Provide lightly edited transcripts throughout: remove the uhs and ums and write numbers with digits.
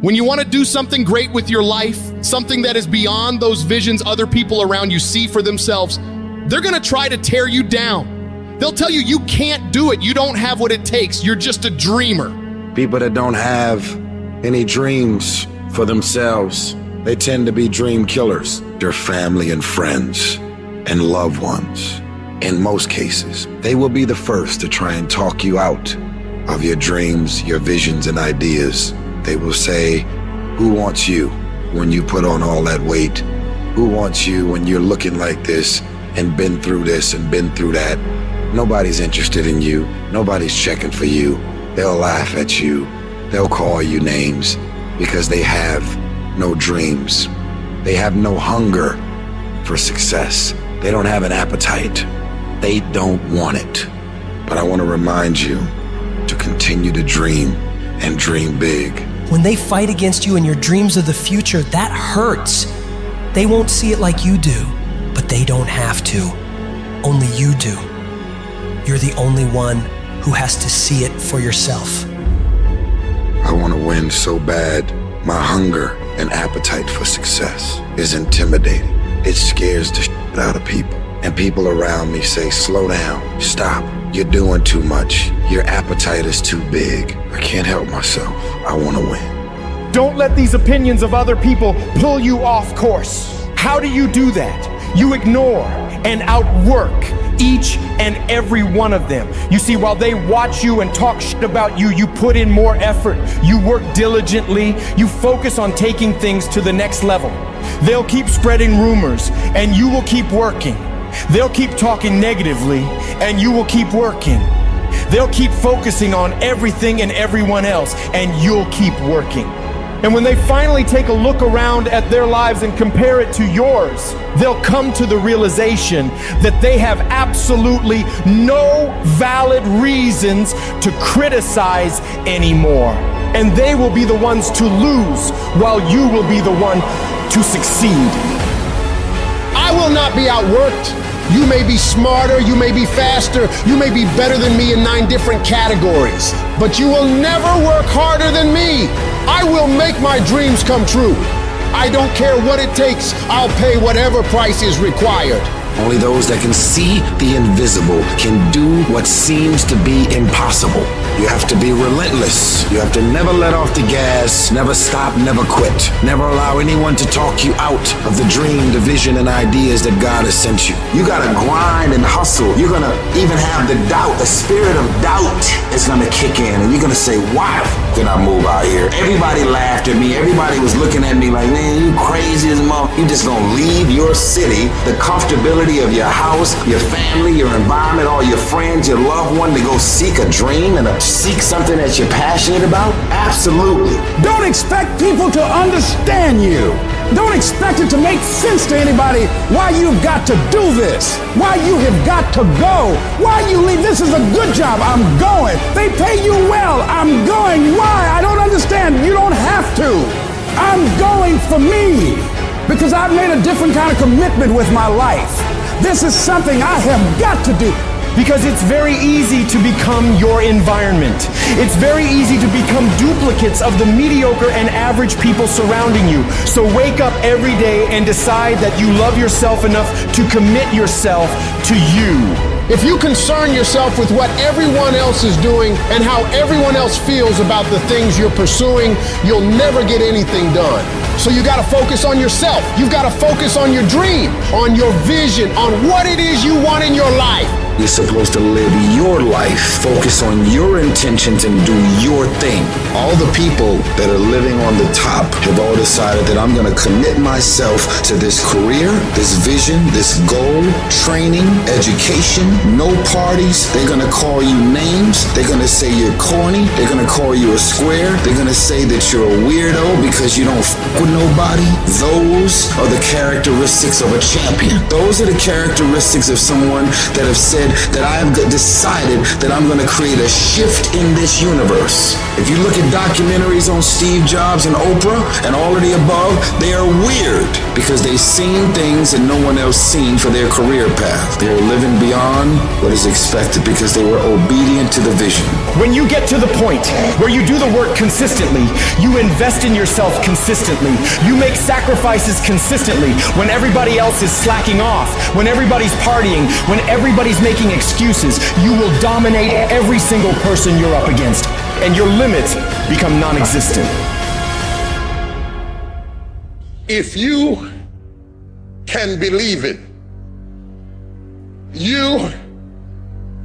When you want to do something great with your life, something that is beyond those visions other people around you see for themselves, they're going to try to tear you down. They'll tell you you can't do it. You don't have what it takes. You're just a dreamer. People that don't have any dreams for themselves, they tend to be dream killers. Their family and friends and loved ones, in most cases, they will be the first to try and talk you out of your dreams, your visions and ideas. They will say, who wants you when you put on all that weight? Who wants you when you're looking like this and been through this and been through that? Nobody's interested in you. Nobody's checking for you. They'll laugh at you. They'll call you names because they have no dreams. They have no hunger for success. They don't have an appetite. They don't want it. But I want to remind you to continue to dream and dream big. When they fight against you and your dreams of the future, that hurts. They won't see it like you do, but they don't have to. Only you do. You're the only one who has to see it for yourself. I want to win so bad. My hunger and appetite for success is intimidating. It scares the shit out of people. And people around me say, slow down, stop. You're doing too much. Your appetite is too big. I can't help myself. I want to win. Don't let these opinions of other people pull you off course. How do you do that? You ignore and outwork each and every one of them. You see, while they watch you and talk shit about you, you put in more effort. You work diligently. You focus on taking things to the next level. They'll keep spreading rumors and you will keep working. They'll keep talking negatively and you will keep working. They'll keep focusing on everything and everyone else and you'll keep working. And when they finally take a look around at their lives and compare it to yours, they'll come to the realization that they have absolutely no valid reasons to criticize anymore. And they will be the ones to lose while you will be the one to succeed. I will not be outworked. You may be smarter, you may be faster, you may be better than me in 9 different categories, but you will never work harder than me. I will make my dreams come true. I don't care what it takes. I'll pay whatever price is required. Only those that can see the invisible can do what seems to be impossible. You have to be relentless. You have to never let off the gas, never stop, never quit. Never allow anyone to talk you out of the dream, the vision, and ideas that God has sent you. You gotta grind and hustle. You're gonna even have the doubt, the spirit of doubt is gonna kick in, and you're gonna say, why did I move out here? Everybody laughed at me. Everybody was looking at me like, man, you crazy as a mother. You just gonna leave your city, the comfortability of your house, your family, your environment, all your friends, your loved one, to go seek a dream and seek something that you're passionate about? Absolutely. Don't expect people to understand you. Don't expect it to make sense to anybody why you've got to do this, why you have got to go, why you leave. This is a good job. I'm going. They pay you well. I'm going. Why? I don't understand. You don't have to. I'm going for me because I've made a different kind of commitment with my life. This is something I have got to do. Because it's very easy to become your environment. It's very easy to become duplicates of the mediocre and average people surrounding you. So wake up every day and decide that you love yourself enough to commit yourself to you. If you concern yourself with what everyone else is doing and how everyone else feels about the things you're pursuing, you'll never get anything done. So you gotta focus on yourself. You've gotta focus on your dream, on your vision, on what it is you want in your life. You're supposed to live your life, focus on your intentions and do your thing. All the people that are living on the top have all decided that I'm gonna commit myself to this career, this vision, this goal, training, education, no parties. They're gonna call you names. They're gonna say you're corny. They're gonna call you a square. They're gonna say that you're a weirdo because you don't f with nobody. Those are the characteristics of a champion. Those are the characteristics of someone that have said that I have decided that I'm going to create a shift in this universe. If you look at documentaries on Steve Jobs and Oprah and all of the above, they are weird because they've seen things that no one else seen for their career path. They are living beyond what is expected because they were obedient to the vision. When you get to the point where you do the work consistently, you invest in yourself consistently, you make sacrifices consistently when everybody else is slacking off, when everybody's partying, when everybody's making excuses, you will dominate every single person you're up against, and your limits become non-existent. If you can believe it, you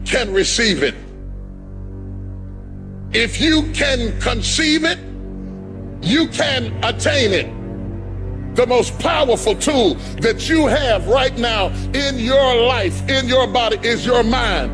can receive it. If you can conceive it, you can attain it. The most powerful tool that you have right now in your life, in your body, is your mind.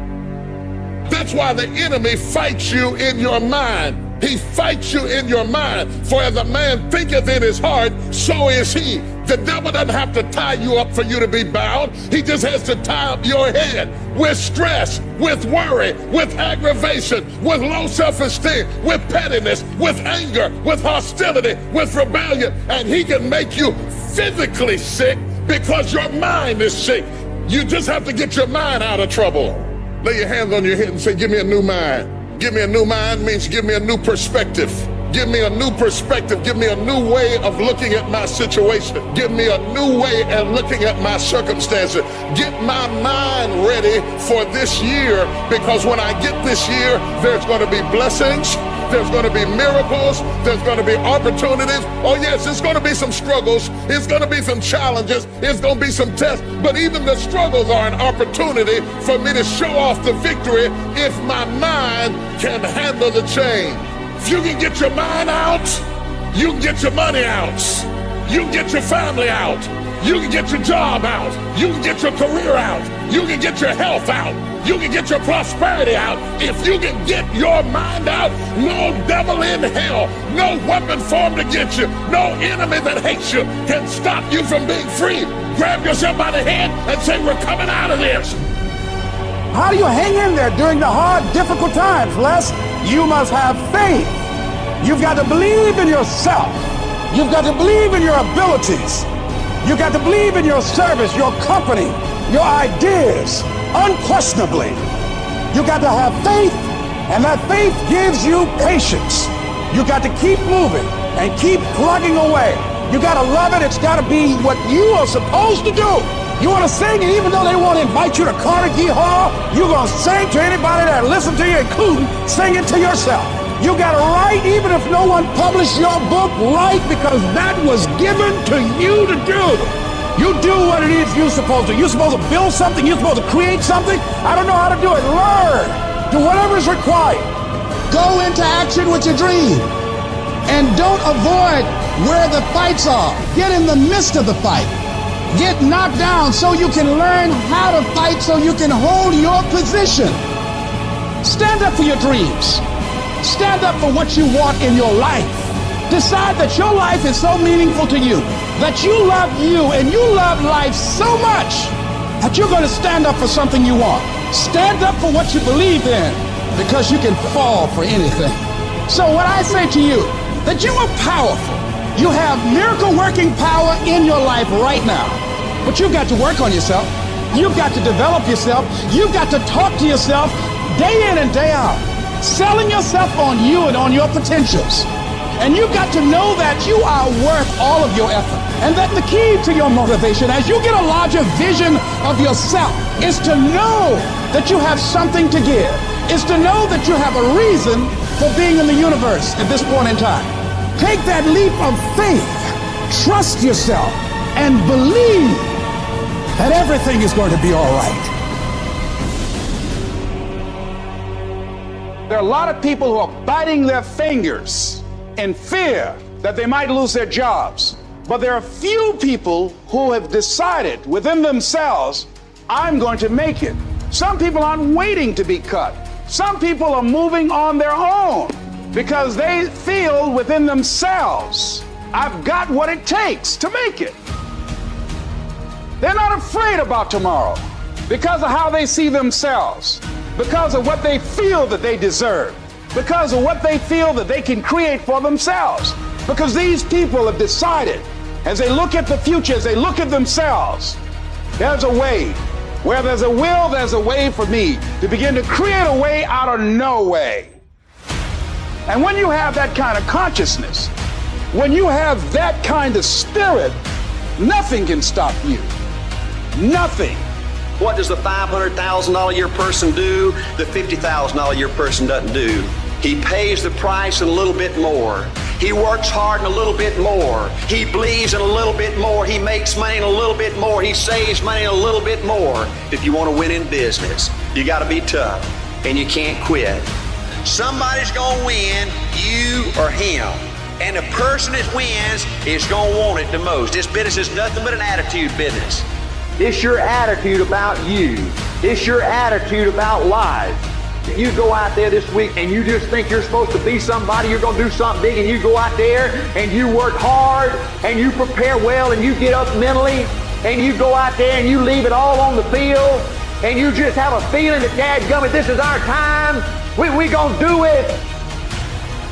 That's why the enemy fights you in your mind. He fights you in your mind. For as a man thinketh in his heart, so is he. The devil doesn't have to tie you up for you to be bound. He just has to tie up your head with stress, with worry, with aggravation, with low self-esteem, with pettiness, with anger, with hostility, with rebellion. And he can make you physically sick because your mind is sick. You just have to get your mind out of trouble. Lay your hands on your head and say, give me a new mind. Give me a new mind means give me a new perspective. Give me a new perspective. Give me a new way of looking at my situation. Give me a new way of looking at my circumstances. Get my mind ready for this year, because when I get this year, there's going to be blessings. There's going to be miracles. There's going to be opportunities. Oh yes, it's going to be some struggles. It's going to be some challenges. It's going to be some tests. But even the struggles are an opportunity for me to show off the victory if my mind can handle the change. If you can get your mind out, you can get your money out. You can get your family out. You can get your job out. You can get your career out. You can get your health out. You can get your prosperity out. If you can get your mind out, no devil in hell, no weapon formed against you, no enemy that hates you can stop you from being free. Grab yourself by the head and say, we're coming out of this. How do you hang in there during the hard, difficult times, Les? You must have faith. You've got to believe in yourself. You've got to believe in your abilities. You've got to believe in your service, your company, your ideas, unquestionably. You've got to have faith, and that faith gives you patience. You've got to keep moving and keep plugging away. You got to love it. It's got to be what you are supposed to do. You want to sing, and even though they want to invite you to Carnegie Hall, you're going to sing to anybody that listens to you, including sing it to yourself. You got to write, even if no one published your book, write, because that was given to you to do. You do what it is you're supposed to. You're supposed to build something. You're supposed to create something. I don't know how to do it. Learn. Do whatever is required. Go into action with your dream. And don't avoid where the fights are. Get in the midst of the fight. Get knocked down so you can learn how to fight, so you can hold your position. Stand up for your dreams. Stand up for what you want in your life. Decide that your life is so meaningful to you, that you love you and you love life so much that you're going to stand up for something you want. Stand up for what you believe in, because you can fall for anything. So what I say to you, that you are powerful. You have miracle working power in your life right now, but you've got to work on yourself. You've got to develop yourself. You've got to talk to yourself day in and day out, selling yourself on you and on your potentials. And you've got to know that you are worth all of your effort. And that the key to your motivation, as you get a larger vision of yourself, is to know that you have something to give. Is to know that you have a reason for being in the universe at this point in time. Take that leap of faith, trust yourself, and believe that everything is going to be all right. There are a lot of people who are biting their fingers in fear that they might lose their jobs. But there are few people who have decided within themselves, I'm going to make it. Some people aren't waiting to be cut. Some people are moving on their own because they feel within themselves, I've got what it takes to make it. They're not afraid about tomorrow. because of how they see themselves, because of what they feel that they deserve, because of what they feel that they can create for themselves. Because these people have decided, as they look at the future, as they look at themselves, there's a way. Where there's a will, there's a way for me to begin to create a way out of no way. And when you have that kind of consciousness, when you have that kind of spirit, nothing can stop you. Nothing. What does the $500,000 a year person do the $50,000 a year person doesn't do? He pays the price and a little bit more. He works hard and a little bit more. He believes in a little bit more. He makes money and a little bit more. He saves money and a little bit more. If you want to win in business, you got to be tough and you can't quit. Somebody's going to win, you or him. And the person that wins is going to want it the most. This business is nothing but an attitude business. It's your attitude about you. It's your attitude about life. You go out there this week and you just think you're supposed to be somebody, you're going to do something big, and you go out there and you work hard and you prepare well and you get up mentally and you go out there and you leave it all on the field and you just have a feeling that dadgummit, this is our time, we going to do it.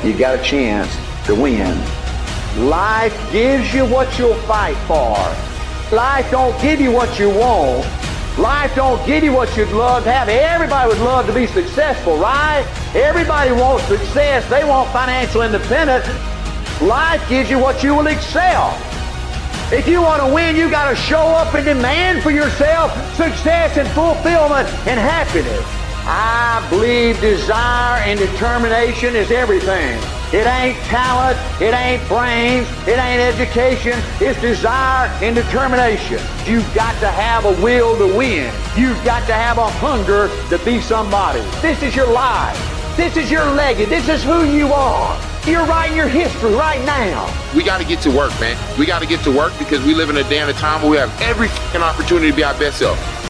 You got a chance to win. Life gives you what you'll fight for. Life don't give you what you want. Life don't give you what you'd love to have. Everybody would love to be successful, right? Everybody wants success. They want financial independence. Life gives you what you will excel. If you want to win, you got to show up and demand for yourself success and fulfillment and happiness. I believe desire and determination is everything. It ain't talent, it ain't brains, it ain't education, it's desire and determination. You've got to have a will to win. You've got to have a hunger to be somebody. This is your life. This is your legacy. This is who you are. You're writing your history right now. We got to get to work, man. We got to get to work because we live in a day and a time where we have every fucking opportunity to be our best self.